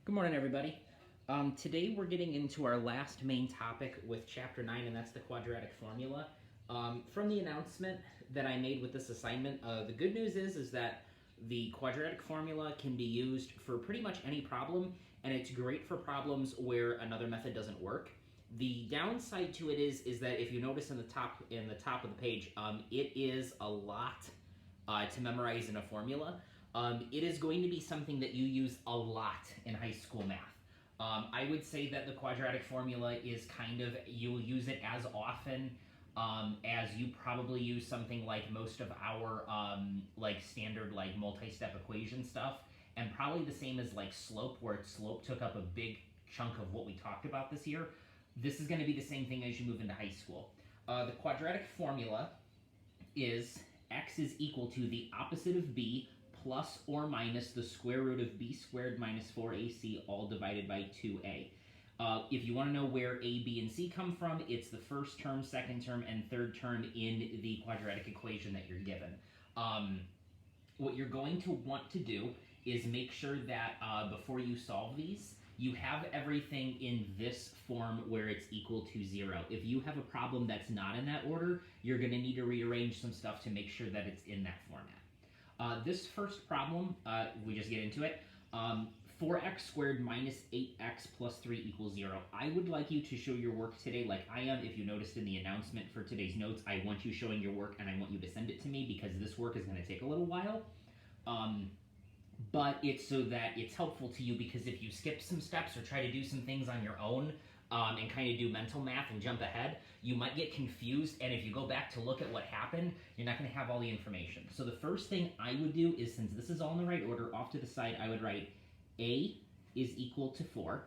Good morning, everybody. Today we're getting into our last main topic with Chapter 9, and that's the quadratic formula. From the announcement that I made with this assignment, the good news is that the quadratic formula can be used for pretty much any problem, and it's great for problems where another method doesn't work. The downside to it is that if you notice in the top of the page, it is a lot to memorize in a formula. It is going to be something that you use a lot in high school math. I would say that the quadratic formula is you'll use it as often as you probably use something like most of our standard multi-step equation stuff, and probably the same as slope, where slope took up a big chunk of what we talked about this year. This is going to be the same thing as you move into high school. The quadratic formula is x is equal to the opposite of b plus or minus the square root of b squared minus 4ac all divided by 2a. If you want to know where a, b, and c come from, it's the first term, second term, and third term in the quadratic equation that you're given. What you're going to want to do is make sure that before you solve these, you have everything in this form where it's equal to 0. If you have a problem that's not in that order, you're going to need to rearrange some stuff to make sure that it's in that format. This first problem, we just get into it. 4x squared minus 8x plus 3 equals 0. I would like you to show your work today like I am. If you noticed in the announcement for today's notes, I want you showing your work and I want you to send it to me because this work is going to take a little while. But it's so that it's helpful to you, because if you skip some steps or try to do some things on your own and kind of do mental math and jump ahead, you might get confused, and if you go back to look at what happened, you're not going to have all the information. So the first thing I would do is, since this is all in the right order, off to the side, I would write a is equal to 4,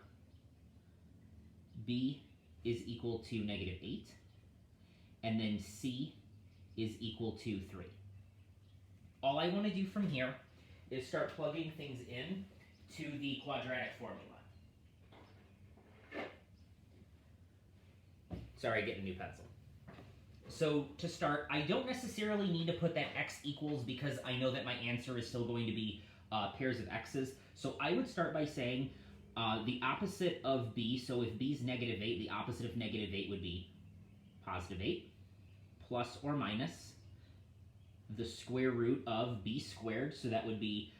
b is equal to negative 8, and then c is equal to 3. All I want to do from here is start plugging things in to the quadratic formula. Sorry, getting a new pencil. So to start, I don't necessarily need to put that x equals, because I know that my answer is still going to be pairs of x's. So I would start by saying the opposite of b, so if b is negative 8, the opposite of negative 8 would be positive 8, plus or minus the square root of b squared, so that would be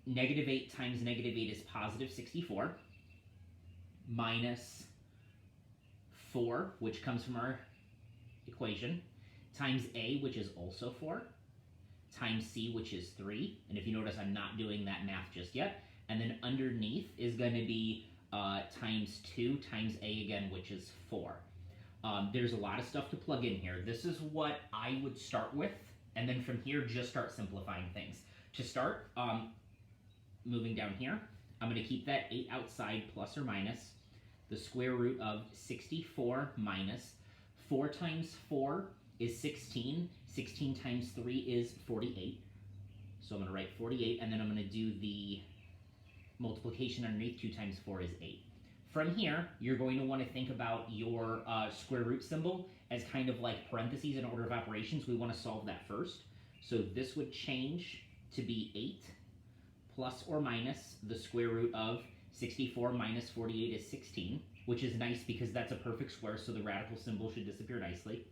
negative 8 times negative 8 is positive 64, minus 4, which comes from our equation, times a, which is also 4, times c, which is 3, and if you notice, I'm not doing that math just yet, and then underneath is going to be times 2 times a again, which is 4. There's a lot of stuff to plug in here. This is what I would start with, and then from here, just start simplifying things. To start, moving down here, I'm going to keep that 8 outside, plus or minus the square root of 64 minus 4 times 4 is 16. 16 times 3 is 48. So I'm going to write 48, and then I'm going to do the multiplication underneath. 2 times 4 is 8. From here, you're going to want to think about your square root symbol as kind of like parentheses in order of operations. We want to solve that first. So this would change to be 8 plus or minus the square root of 64 minus 48 is 16, which is nice because that's a perfect square, so the radical symbol should disappear nicely,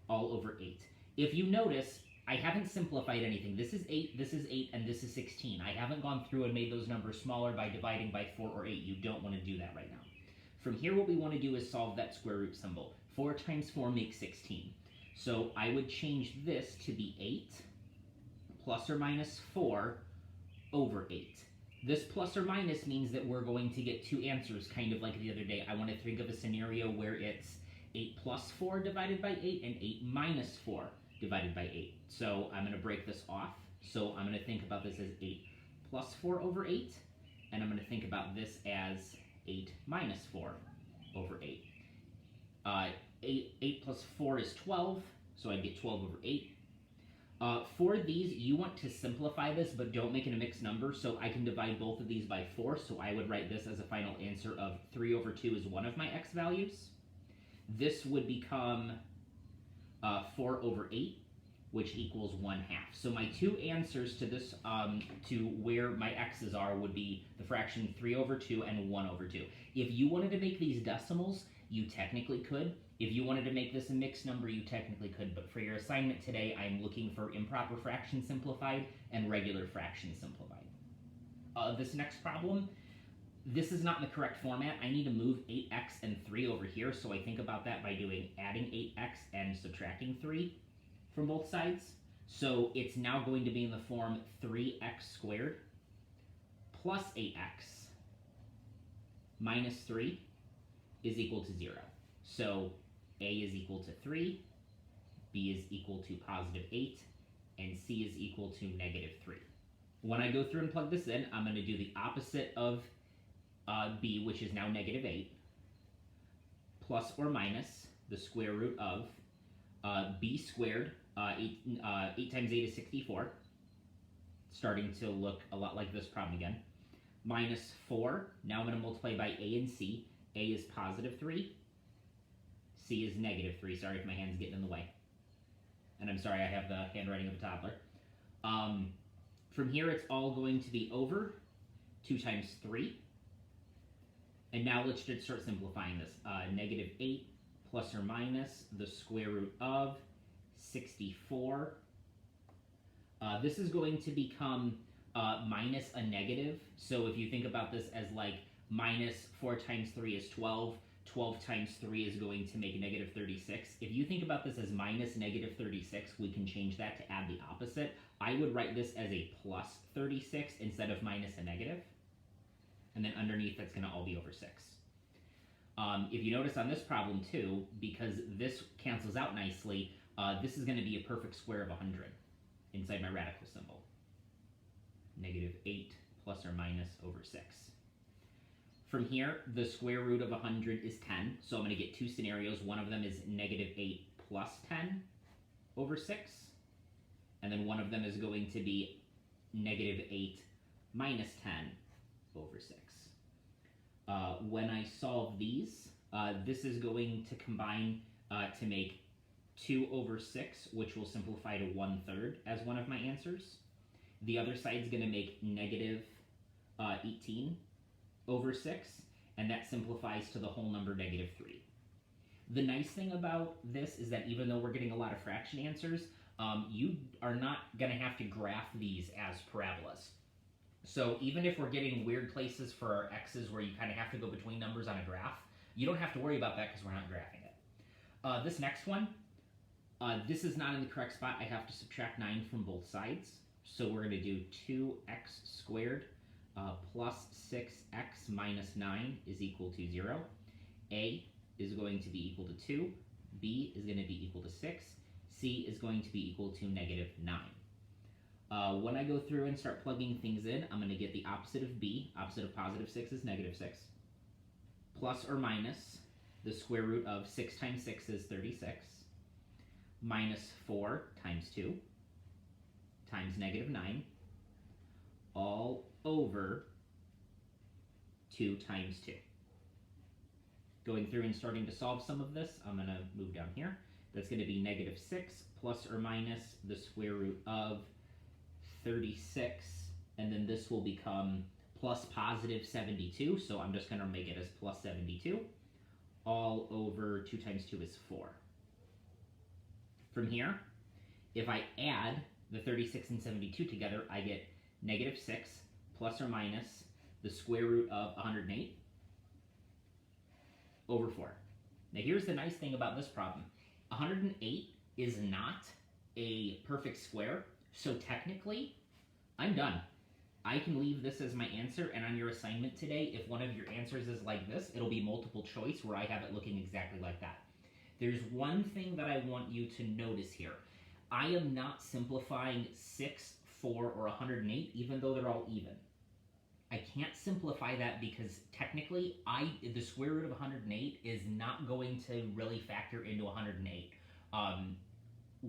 all over 8. If you notice, I haven't simplified anything. This is 8, this is 8, and this is 16. I haven't gone through and made those numbers smaller by dividing by 4 or 8. You don't want to do that right now. From here, what we want to do is solve that square root symbol. 4 times 4 makes 16. So I would change this to be 8 plus or minus 4 over 8. This plus or minus means that we're going to get two answers, kind of like the other day. I want to think of a scenario where it's 8 plus 4 divided by 8 and 8 minus 4 divided by 8. So I'm going to break this off. So I'm going to think about this as 8 plus 4 over 8, and I'm going to think about this as 8 minus 4 over 8. 8 plus 4 is 12, so I'd get 12 over 8. For these, you want to simplify this, but don't make it a mixed number, so I can divide both of these by 4, so I would write this as a final answer of 3 over 2 is one of my x values. This would become 4 over 8, which equals 1/2. So my two answers to this, to where my x's are, would be the fraction 3/2 and 1/2. If you wanted to make these decimals, you technically could. If you wanted to make this a mixed number, you technically could. But for your assignment today, I'm looking for improper fraction simplified and regular fraction simplified. This next problem, this is not in the correct format. I need to move 8x and 3 over here, so I think about that by doing adding 8x and subtracting 3 from both sides. So it's now going to be in the form 3x squared plus 8x minus 3 is equal to 0. So a is equal to 3, b is equal to positive 8, and c is equal to negative 3. When I go through and plug this in, I'm going to do the opposite of b, which is now negative 8, plus or minus the square root of b squared, 8 times 8 is 64, starting to look a lot like this problem again, minus 4, now I'm going to multiply by a and c. A is positive 3, c is negative 3. Sorry if my hand's getting in the way. And I'm sorry, I have the handwriting of a toddler. From here, it's all going to be over 2 times 3. And now let's just start simplifying this. Negative 8 plus or minus the square root of 64. This is going to become minus a negative. So if you think about this as like minus 4 times 3 is 12. 12 times 3 is going to make negative 36. If you think about this as minus negative 36, we can change that to add the opposite. I would write this as a plus 36 instead of minus a negative. And then underneath, that's going to all be over 6. If you notice on this problem too, because this cancels out nicely, this is going to be a perfect square of 100 inside my radical symbol. Negative 8 plus or minus over 6. From here, the square root of 100 is 10, so I'm going to get two scenarios. One of them is negative 8 plus 10 over 6, and then one of them is going to be negative 8 minus 10 over 6. When I solve these, this is going to combine to make 2 over 6, which will simplify to 1/3 as one of my answers. The other side is going to make negative 18 over 6, and that simplifies to the whole number negative 3. The nice thing about this is that even though we're getting a lot of fraction answers, you are not going to have to graph these as parabolas. So even if we're getting weird places for our x's where you kind of have to go between numbers on a graph, you don't have to worry about that because we're not graphing it. This next one, this is not in the correct spot. I have to subtract 9 from both sides. So we're going to do 2x squared plus 6x minus 9 is equal to 0. A is going to be equal to 2. B is going to be equal to 6. C is going to be equal to negative 9. When I go through and start plugging things in, I'm going to get the opposite of b. Opposite of positive 6 is negative 6. Plus or minus the square root of 6 times 6 is 36. Minus 4 times 2 times negative 9. All over 2 times 2. Going through and starting to solve some of this, I'm going to move down here. That's going to be negative 6 plus or minus the square root of 36, and then this will become plus positive 72, so I'm just going to make it as plus 72. All over 2 times 2 is 4. From here, if I add the 36 and 72 together, I get negative 6 plus or minus the square root of 108 over 4. Now here's the nice thing about this problem. 108 is not a perfect square, so technically, I'm done. I can leave this as my answer, and on your assignment today, if one of your answers is like this, it'll be multiple choice where I have it looking exactly like that. There's one thing that I want you to notice here. I am not simplifying 6, 4, or 108, even though they're all even. I can't simplify that because technically, the square root of 108 is not going to really factor into 108.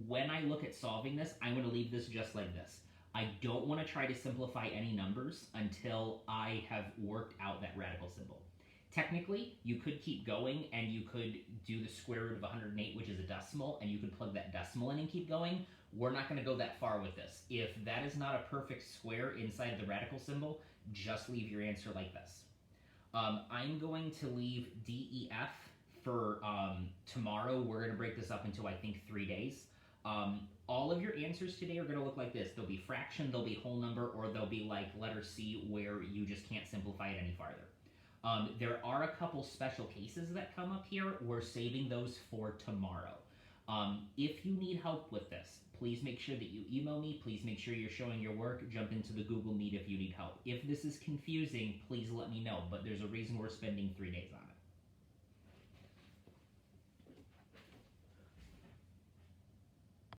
When I look at solving this, I'm going to leave this just like this. I don't want to try to simplify any numbers until I have worked out that radical symbol. Technically, you could keep going and you could do the square root of 108, which is a decimal, and you could plug that decimal in and keep going. We're not going to go that far with this. If that is not a perfect square inside of the radical symbol, just leave your answer like this. I'm going to leave DEF for tomorrow. We're going to break this up into, I think, 3 days. All of your answers today are going to look like this. They'll be fraction, they'll be whole number, or they'll be like letter C where you just can't simplify it any farther. There are a couple special cases that come up here. We're saving those for tomorrow. If you need help with this, please make sure that you email me. Please make sure you're showing your work. Jump into the Google Meet if you need help. If this is confusing, please let me know, but there's a reason we're spending 3 days on it.